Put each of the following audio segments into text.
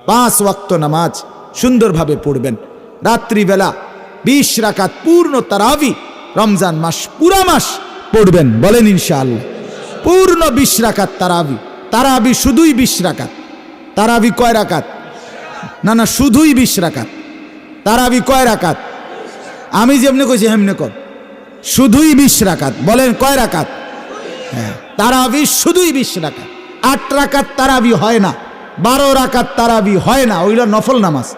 5 ওয়াক্ত নামাজ সুন্দরভাবে পড়বেন। রাত্রিবেলা 20 রাকাত পূর্ণ তারাবি রমজান মাস পুরা মাস পড়বেন। বলেন ইনশাআল্লাহ। পূর্ণ 20 রাকাত তারাবি। তারাবি শুধুই 20 রাকাত। তারাবি কয় রাকাত? না শুধুই 20 রাকাত। তারাবি কয় রাকাত? আমি যেমনি কইছি হেমনে কর। শুধুই 20 রাকাত। বলেন কয় রাকাত? হ্যাঁ, তারাবি শুধুই 20 রাকাত। 8 রাকাত তারাবি হয় না, 12 রাকাত তারাবি হয় না, ওইটা নফল নামাজ,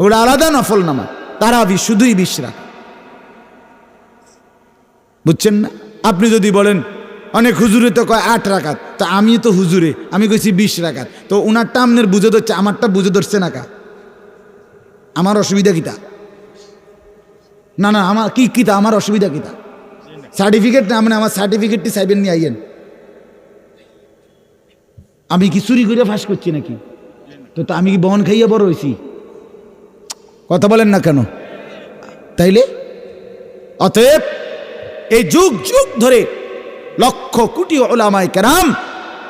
ওটা আলাদা নফল নামাজ। তারাবি শুধুই 20 রাকাত। বুঝছেন না? আপনি যদি বলেন অনেক হুজুরে তো কয় 8 রাকাত, তো আমি তো হুজুরে, আমি কইছি 20 রাকাত, তো ওনারটা আপনার বুঝে ধরছে, আমারটা বুঝে ধরছে না কা? আমার অসুবিধা কিতা? না আমার কি কিতা? আমার অসুবিধা কিতা? সার্টিফিকেট না, মানে আমার সার্টিফিকেটটি চাইবেন নিয়ে আইয়েন। আমি কি চুরি করে ফাঁস করছি নাকি? তো আমি কি বহন খাইয়ে বড় হয়েছি? কথা বলেন না কেন? তাইলে অতএব এই যুগ যুগ ধরে লক্ষ কোটি উলামায়ে কেরাম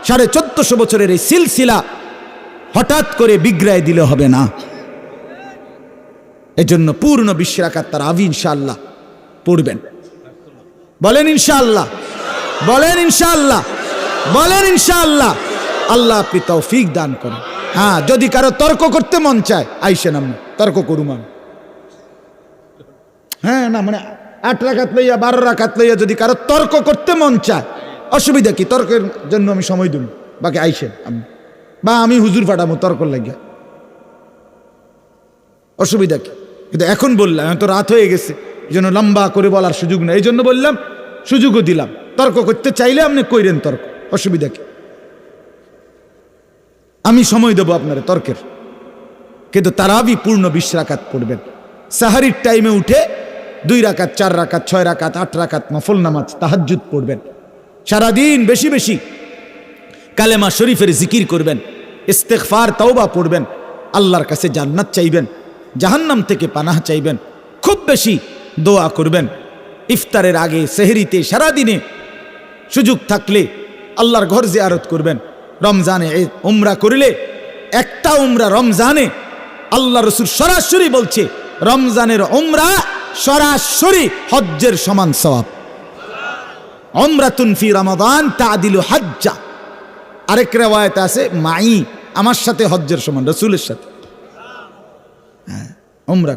1450 বছরের এই সিলসিলা হঠাৎ করে বিগড়ায় দিলে হবে না। এজন্য পূর্ণ 20 রাকাত তারাবি ইনশাআল্লাহ পড়বেন। বলেন ইনশাআল্লাহ, বলেন ইনশাআল্লাহ, বলেন ইনশাআল্লাহ। আল্লাহ আপনি তৌফিক দান করেন। হ্যাঁ, যদি কারো তর্ক করতে মন চায় আইসেন, আমি তর্ক করুম আমি। হ্যাঁ, না মানে 8 রাকাত লইয়া 12 রাকাত লইয়া যদি কারো তর্ক করতে মন চায়, অসুবিধা কি? তর্কের জন্য আমি সময় দিব, বাকি আইসেন আমি, বা আমি হুজুর পাঠাবো তর্ক লাগিয়া, অসুবিধা কি? কিন্তু এখন বললাম, এখন তো রাত হয়ে গেছে, এই জন্য লম্বা করে বলার সুযোগ নেই, এই জন্য বললাম, সুযোগও দিলাম। তর্ক করতে চাইলে আপনি কইরেন তর্ক, অসুবিধা কি? আমি সময় দেবো আপনার তর্কের। কিন্তু তারাবি পূর্ণ 20 রাকাত পড়বেন। সাহারির টাইমে উঠে 2 রাকাত, 4 রাকাত, 6 রাকাত, 8 রাকাত নফল নামাজ তাহাজ্জুদ পড়বেন। সারাদিন বেশি বেশি কালেমা শরীফের জিকির করবেন, ইস্তেগফার তওবা পড়বেন, আল্লাহর কাছে জান্নাত চাইবেন, জাহান্নাম থেকে পানাহ চাইবেন, খুব বেশি দোয়া করবেন। ইফতারের আগে, সেহরিতে, সারাদিনে সুযোগ থাকলে আল্লাহর ঘর জিয়ারত করবেন। রমজানে উমরা করলে, একটা উমরা রমজানে, আল্লাহ রাসূল সরাসরি বলছে রমজানের উমরা সরাসরি হজ্জের সমান সওয়াব। উমরাতুন ফি রমাদান তাদিলু হজ্জা। আরেক riwayat আছে মাই, আমার সাথে হজ্জের সমান, রাসূলের সাথে। হ্যাঁ, উমরা